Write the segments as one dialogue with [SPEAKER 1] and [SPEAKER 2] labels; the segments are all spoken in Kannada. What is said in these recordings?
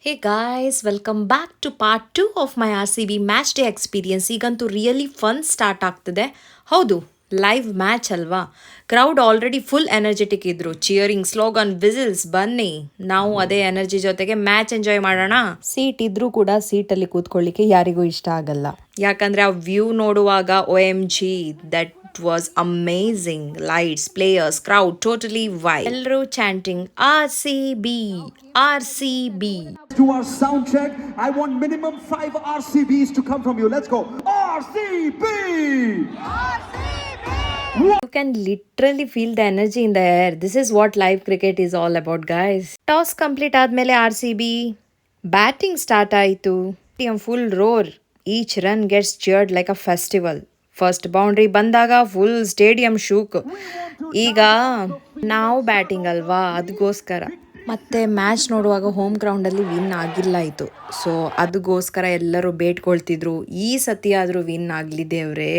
[SPEAKER 1] Hey guys, welcome back to part 2 of my RCB match day experience. ಈಗಂತೂ ರಿಯಲಿ ಫನ್ ಸ್ಟಾರ್ಟ್ ಆಗ್ತಿದೆ. ಹೌದು, ಲೈವ್ ಮ್ಯಾಚ್ ಅಲ್ವಾ? ಕ್ರೌಡ್ ಆಲ್ರೆಡಿ ಫುಲ್ ಎನರ್ಜೆಟಿಕ್ ಇದ್ರು. ಚಿಯರಿಂಗ್, ಸ್ಲೋಗನ್, ವಿಸಿಲ್ಸ್. ಬನ್ನಿ ನಾವು ಅದೇ ಎನರ್ಜಿ ಜೊತೆಗೆ ಮ್ಯಾಚ್ ಎಂಜಾಯ್ ಮಾಡೋಣ. ಸೀಟ್ ಇದ್ರೂ ಕೂಡ ಸೀಟಲ್ಲಿ ಕೂತ್ಕೊಳ್ಳಿಕ್ಕೆ ಯಾರಿಗೂ ಇಷ್ಟ ಆಗಲ್ಲ. ಯಾಕಂದ್ರೆ ಆ ವ್ಯೂ ನೋಡುವಾಗ OMG, that was amazing. Lights, players, crowd, totally wild. Ellaru chanting RCB, RCB.
[SPEAKER 2] To our sound check, I want minimum 5 RCBs to come from you. Let's go. RCB!
[SPEAKER 1] You can literally feel the energy in the air. This is what live cricket is all about, guys. Toss complete ಆದ್ಮೇಲೆ RCB batting start ಆಯಿತು. Full roar. Each run gets cheered like a festival. First boundary ಬಂದಾಗ ಫುಲ್ ಸ್ಟೇಡಿಯಂ ಶೂಕ್. ಈಗ ನಾವು ಬ್ಯಾಟಿಂಗ್ ಅಲ್ವಾ, ಅದಕ್ಕೋಸ್ಕರ. ಮತ್ತೆ ಮ್ಯಾಚ್ ನೋಡುವಾಗ ಹೋಮ್ ಗ್ರೌಂಡಲ್ಲಿ ವಿನ್ ಆಗಿಲ್ಲ ಇತ್ತು. ಸೊ ಅದಕ್ಕೋಸ್ಕರ ಎಲ್ಲರೂ ಬೇಡ್ಕೊಳ್ತಿದ್ರು, ಈ ಸತಿ ಆದರೂ ವಿನ್ ಆಗಲಿ ದೇವ್ರೇ.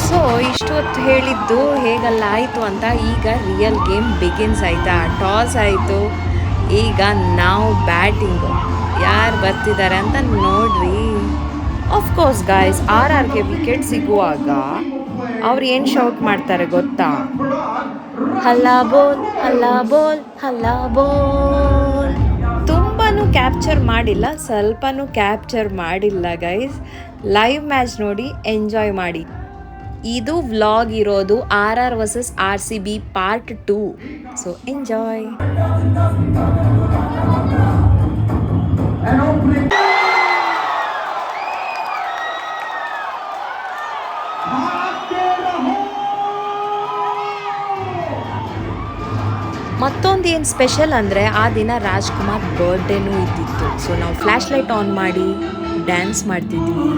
[SPEAKER 1] ಸೊ ಇಷ್ಟೊತ್ತು ಹೇಳಿದ್ದು ಹೇಗಲ್ಲ ಆಯಿತು ಅಂತ. ಈಗ ರಿಯಲ್ ಗೇಮ್ ಬಿಗಿನ್ಸ್ ಆಯಿತಾ. ಟಾಸ್ ಆಯಿತು, ಈಗ ನಾವು ಬ್ಯಾಟಿಂಗು. ಯಾರು ಬರ್ತಿದ್ದಾರೆ ಅಂತ ನೋಡ್ರಿ. ಆಫ್ಕೋರ್ಸ್ ಗಾಯ್ಸ್, RRಗೆ ವಿಕೆಟ್ ಸಿಗುವಾಗ ಅವ್ರು ಏನು ಶೌಟ್ ಮಾಡ್ತಾರೆ ಗೊತ್ತಾ? ಹಲ್ಲಾ ಬೋಲ್, ಹಲ್ಲಾ ಬೋಲ್, ಹಲ್ಲಾ ಬೋಲ್. ತುಂಬಾನು ಕ್ಯಾಪ್ಚರ್ ಮಾಡಿಲ್ಲ, ಸ್ವಲ್ಪನೂ ಕ್ಯಾಪ್ಚರ್ ಮಾಡಿಲ್ಲ ಗೈಸ್. ಲೈವ್ ಮ್ಯಾಚ್ ನೋಡಿ ಎಂಜಾಯ್ ಮಾಡಿ. ಇದು ವ್ಲಾಗ್ ಇರೋದು RR versus RCB part 2. So enjoy. ಮತ್ತೊಂದು ಏನು ಸ್ಪೆಷಲ್ ಅಂದರೆ, ಆ ದಿನ ರಾಜ್ಕುಮಾರ್ ಬರ್ಡೇನೂ ಇದ್ದಿತ್ತು. ಸೊ ನಾವು ಫ್ಲ್ಯಾಶ್ ಲೈಟ್ ಆನ್ ಮಾಡಿ ಡ್ಯಾನ್ಸ್ ಮಾಡ್ತಿದ್ವಿ.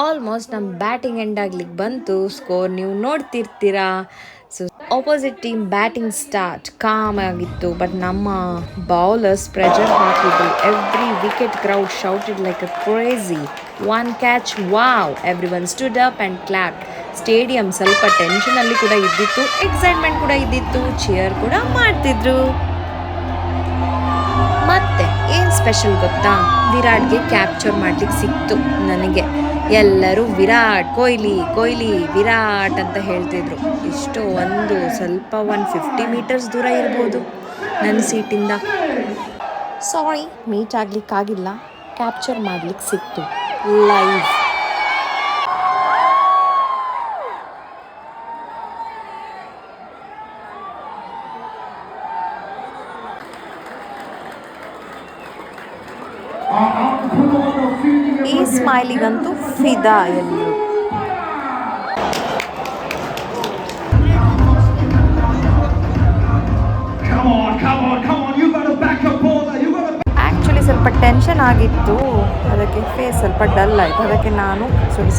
[SPEAKER 1] ಆಲ್ಮೋಸ್ಟ್ ನಮ್ಮ ಬ್ಯಾಟಿಂಗ್ ಎಂಡ್ ಆಗ್ಲಿಕ್ಕೆ ಬಂತು. ಸ್ಕೋರ್ ನೀವು ನೋಡ್ತಿರ್ತೀರಾ. So opposite team batting start calm ಆಗಿತ್ತು, ಬಟ್ ನಮ್ಮ ಬೌಲರ್ಸ್ ಪ್ರೆಷರ್ ಹಾಕಿದ್ರು. Every wicket crowd shouted like a crazy. One catch, wow, every one stood up and clap. Stadium ಸ್ವಲ್ಪ ಟೆನ್ಷನಲ್ಲಿ ಕೂಡ ಇದ್ದಿತ್ತು, ಎಕ್ಸೈಟ್ಮೆಂಟ್ ಕೂಡ ಇದ್ದಿತ್ತು, ಚಿಯರ್ ಕೂಡ ಮಾಡ್ತಿದ್ರು. ಮತ್ತೆ ಏನು ಸ್ಪೆಷಲ್ ಗೊತ್ತಾ? ವಿರಾಟ್ಗೆ ಕ್ಯಾಪ್ಚರ್ ಮಾಡ್ಲಿಕ್ಕೆ ಸಿಕ್ತು ನನಗೆ. ಎಲ್ಲರೂ ವಿರಾಟ್ ಕೊಹ್ಲಿ, ಕೊಹ್ಲಿ, ವಿರಾಟ್ ಅಂತ ಹೇಳ್ತಿದ್ರು. ಇಷ್ಟು ಸ್ವಲ್ಪ 150 ಮೀಟರ್ಸ್ ದೂರ ಇರ್ಬೋದು ನನ್ನ ಸೀಟಿಂದ. ಸಾರಿ, ಮೀಟ್ ಆಗ್ಲಿಕ್ಕಾಗಿಲ್ಲ, ಕ್ಯಾಪ್ಚರ್ ಮಾಡ್ಲಿಕ್ಕೆ ಸಿಕ್ತು ಲೈವ್. ಈ ಸ್ಮೈಲಿಗಂತೂ ಫಿದಾ ಎಲ್ಲರೂ. ಆ್ಯಕ್ಚುಲಿ ಸ್ವಲ್ಪ ಟೆನ್ಷನ್ ಆಗಿತ್ತು, ಅದಕ್ಕೆ ಫೇಸ್ ಸ್ವಲ್ಪ ಡಲ್ ಆಯಿತು. ಅದಕ್ಕೆ ನಾನು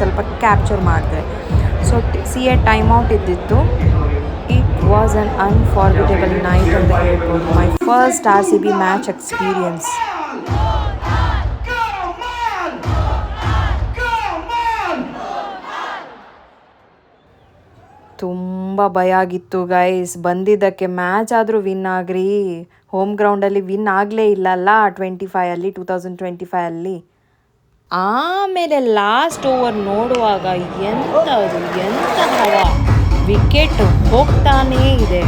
[SPEAKER 1] ಸ್ವಲ್ಪ ಕ್ಯಾಪ್ಚರ್ ಮಾಡಿದೆ. ಸೊ CA ಟೈಮ್ ಔಟ್ ಇದ್ದಿತ್ತು. It was an unforgettable night ಅಂತ ಹೇಳ್ಬೋದು. My first RCB match experience. ತುಂಬ ಭಯ ಆಗಿತ್ತು ಗೈಸ್. ಬಂದಿದ್ದಕ್ಕೆ ಮ್ಯಾಚ್ ಆದರೂ ವಿನ್ ಆಗ್ರಿ. ಹೋಮ್ ಗ್ರೌಂಡಲ್ಲಿ ವಿನ್ ಆಗಲೇ ಇಲ್ಲಲ್ಲ 2025 ಆಮೇಲೆ ಲಾಸ್ಟ್ ಓವರ್ ನೋಡುವಾಗ ಎಂಥದು ಎಂಥ ಹವ, ವಿಕೆಟ್ ಹೋಗ್ತಾನೇ ಇದೆ.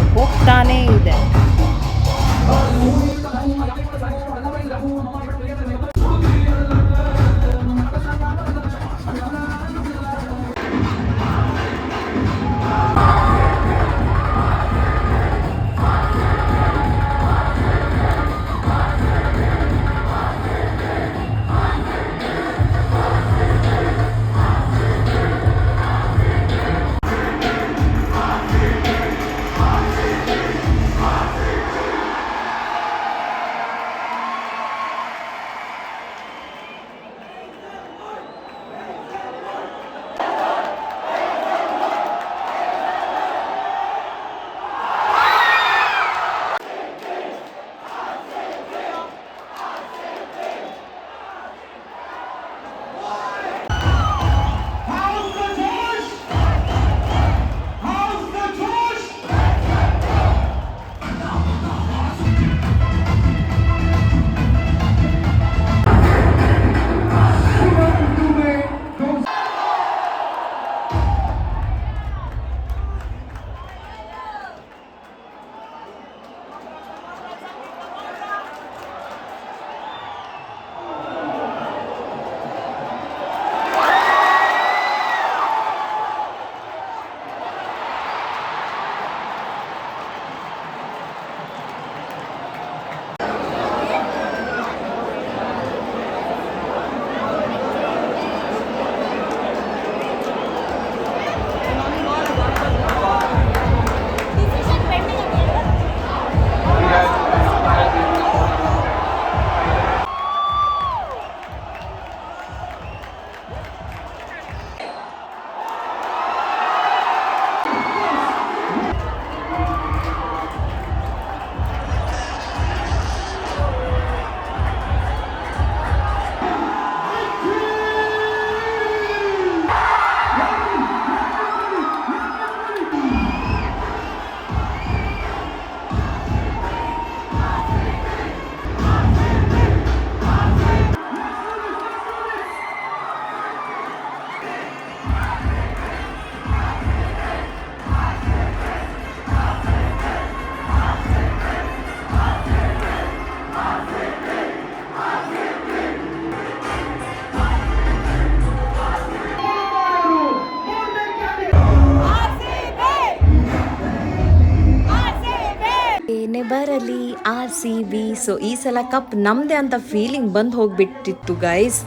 [SPEAKER 1] ಏನೇ ಬರಲಿ RCB. ಸೊ ಈ ಸಲ ಕಪ್ ನಮ್ಮದೇ ಅಂತ ಫೀಲಿಂಗ್ ಬಂದು ಹೋಗ್ಬಿಟ್ಟಿತ್ತು guys.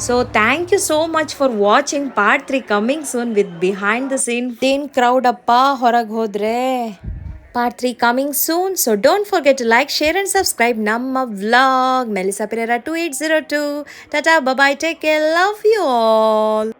[SPEAKER 1] So thank you so much for watching part 3 coming soon with behind the scene. ಟೇನ್ ಕ್ರೌಡ್ ಅಪ್ಪ ಹೊರಗೆ ಹೋದ್ರೆ. Part 3 coming soon. So don't forget to like, share and subscribe ನಮ್ಮ vlog. Melissa Pereira 2802. Ta-ta, bye, take care, love you all.